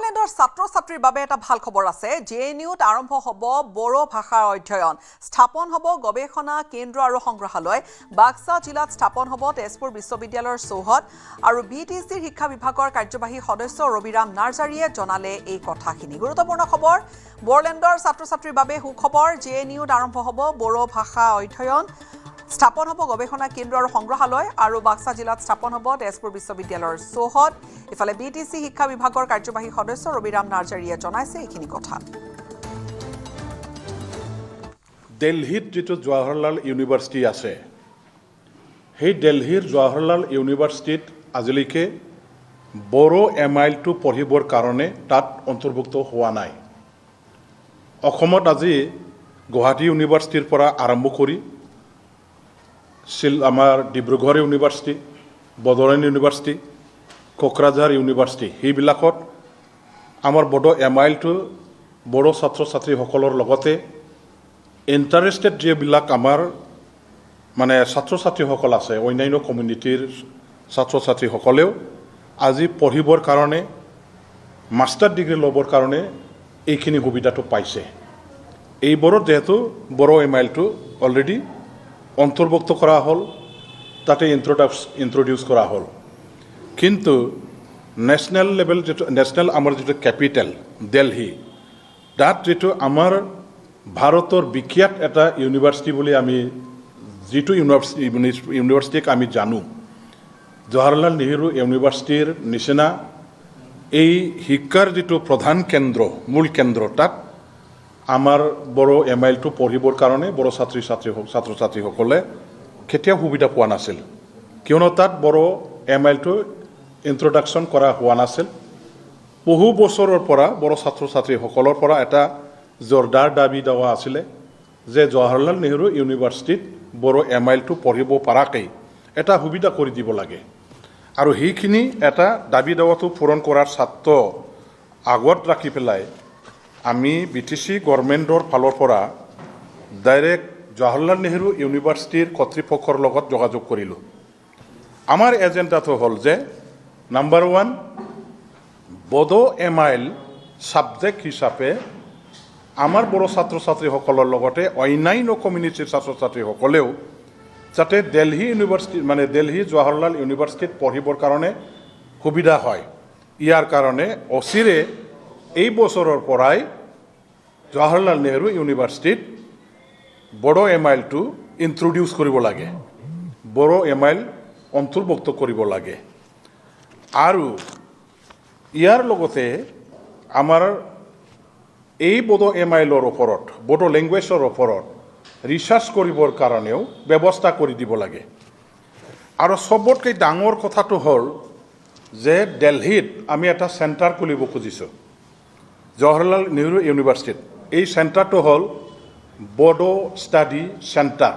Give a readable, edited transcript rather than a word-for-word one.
বড়োলেণ্ডৰ ছাত্ৰ-ছাত্ৰীৰ বাবে এটা ভাল খবৰ আছে। JNUত আৰম্ভ হ'ব বড়ো ভাষাৰ অধ্যয়ন, স্থাপন হ'ব গৱেষণা কেন্দ্ৰ আৰু সংগ্ৰহালয়। বাক্সা জিলাত স্থাপন হ'ব তেজপুৰ বিশ্ববিদ্যালয়ৰ চৌহদ আৰু BTCৰ শিক্ষা বিভাগৰ কাৰ্যবাহী সদস্য ৰবিৰাম নাৰ্জাৰীয়ে জনালে এই কথাখিনি। গুৰুত্বপূৰ্ণ খবৰ, বড়োলেণ্ডৰ ছাত্ৰ-ছাত্ৰীৰ বাবে সুখবৰ। JNUত আৰম্ভ হ'ব বড়ো ভাষা অধ্যয়ন, স্থাপন হ'ব গৱেষণা কেন্দ্ৰ আৰু সংগ্ৰহালয় আৰু বাক্সা জিলাত স্থাপন হ'ব তেজপুৰ বিশ্ববিদ্যালয়ৰ চৌহদ। ইফালে BTC শিক্ষা বিভাগৰ কাৰ্যবাহী সদস্য ৰবিৰাম নাৰ্জাৰীয়ে জনাইছে এইখিনি কথা। দিল্লীত যিটো জৱাহৰলাল ইউনিভাৰ্চিটি আছে, সেই দিল্লীৰ জৱাহৰলাল ইউনিভাৰ্চিটিত আজিলৈকে বড়ো MIL-টো পঢ়িবৰ কাৰণে তাত অন্তৰ্ভুক্ত হোৱা নাই। অসমত আজি গুৱাহাটী ইউনিভাৰ্চিটিৰ পৰা আৰম্ভ কৰি আমাৰ Dibrugarh university, Bodoland university, Kokrajhar university, সেইবিলাকত আমাৰ বড়ো MIL-টো বড়ো ছাত্ৰ ছাত্ৰীসকলৰ লগতে ইণ্টাৰেষ্টেড যিবিলাক আমাৰ ছাত্ৰ ছাত্ৰীসকল আছে, অন্যান্য কমিউনিটিৰ ছাত্ৰ ছাত্ৰীসকলেও আজি পঢ়িবৰ কাৰণে, মাষ্টাৰ ডিগ্ৰী ল'বৰ কাৰণে এইখিনি সুবিধাটো পাইছে। এইবোৰত যিহেতু বড়ো MIL-টো অলৰেডি অন্তৰ্ভুক্ত কৰা হ'ল, তাতে ইন্ট্ৰডিউচ কৰা হ'ল। কিন্তু নেশ্যনেল লেভেল নেশ্যনেল আমাৰ যিটো কেপিটেল দিল্লী, তাত যিটো আমাৰ ভাৰতৰ বিখ্যাত এটা ইউনিভাৰ্চিটি বুলি আমি যিটো ইউনিভাৰ্চিটিক আমি জানো, জৱাহৰলাল নেহৰু ইউনিভাৰ্চিটিৰ নিচিনা এই শিক্ষাৰ যিটো প্ৰধান কেন্দ্ৰ, মূল কেন্দ্ৰ, তাত আমাৰ বড়ো MIL-টো পঢ়িবৰ কাৰণে বড়ো ছাত্ৰ ছাত্ৰীসকলে কেতিয়াও সুবিধা পোৱা নাছিল, কিয়নো তাত বড়ো MIL-টো ইন্ট্ৰডাকশ্যন কৰা হোৱা নাছিল। বহু বছৰৰ পৰা বড়ো ছাত্ৰ ছাত্ৰীসকলৰ পৰা এটা জোৰদাৰ দাবী দেওয়া আছিলে যে জৱাহৰলাল নেহৰু ইউনিভাৰ্চিটিত বড়ো MIL-টো পঢ়িব পৰাকৈ এটা সুবিধা কৰি দিব লাগে। আৰু সেইখিনি এটা দাবী দেৱাটো পূৰণ কৰাৰ স্বাৰ্থ আগত ৰাখি পেলাই আমি BTC গভৰ্ণমেণ্টৰ ফালৰ পৰা ডাইৰেক্ট জৱাহৰলাল নেহৰু ইউনিভাৰ্চিটিৰ কৰ্তৃপক্ষৰ লগত যোগাযোগ কৰিলোঁ। আমাৰ এজেণ্ডাটো হ'ল যে নাম্বাৰ 1, বড়ো MIL ছাবজেক্ট হিচাপে আমাৰ বড়ো ছাত্ৰ ছাত্ৰীসকলৰ লগতে অন্যান্য কমিউনিটিৰ ছাত্ৰ ছাত্ৰীসকলেও যাতে দিল্লী ইউনিভাৰ্চিটি দিল্লী জৱাহৰলাল ইউনিভাৰ্চিটিত পঢ়িবৰ কাৰণে সুবিধা হয়। ইয়াৰ কাৰণে অচিৰে এই বছৰৰ পৰাই জৱাহৰলাল নেহৰু ইউনিভাৰ্চিটিত বড়ো MIL-টো ইন্ট্ৰডিউচ কৰিব লাগে, বড়ো MIL অন্তৰ্ভুক্ত কৰিব লাগে। আৰু ইয়াৰ লগতে আমাৰ এই বড়ো MIL-ৰ ওপৰত, বড়ো লেংগুৱেজৰ ওপৰত ৰিচাৰ্চ কৰিবৰ কাৰণেও ব্যৱস্থা কৰি দিব লাগে। আৰু চবতকৈ ডাঙৰ কথাটো হ'ল যে দিল্লীত আমি এটা চেণ্টাৰ খুলিব খুজিছোঁ, জৱাহৰলাল নেহৰু ইউনিভাৰ্চিটিত। এই চেণ্টাৰটো হ'ল বড়ো ষ্টাডি চেণ্টাৰ।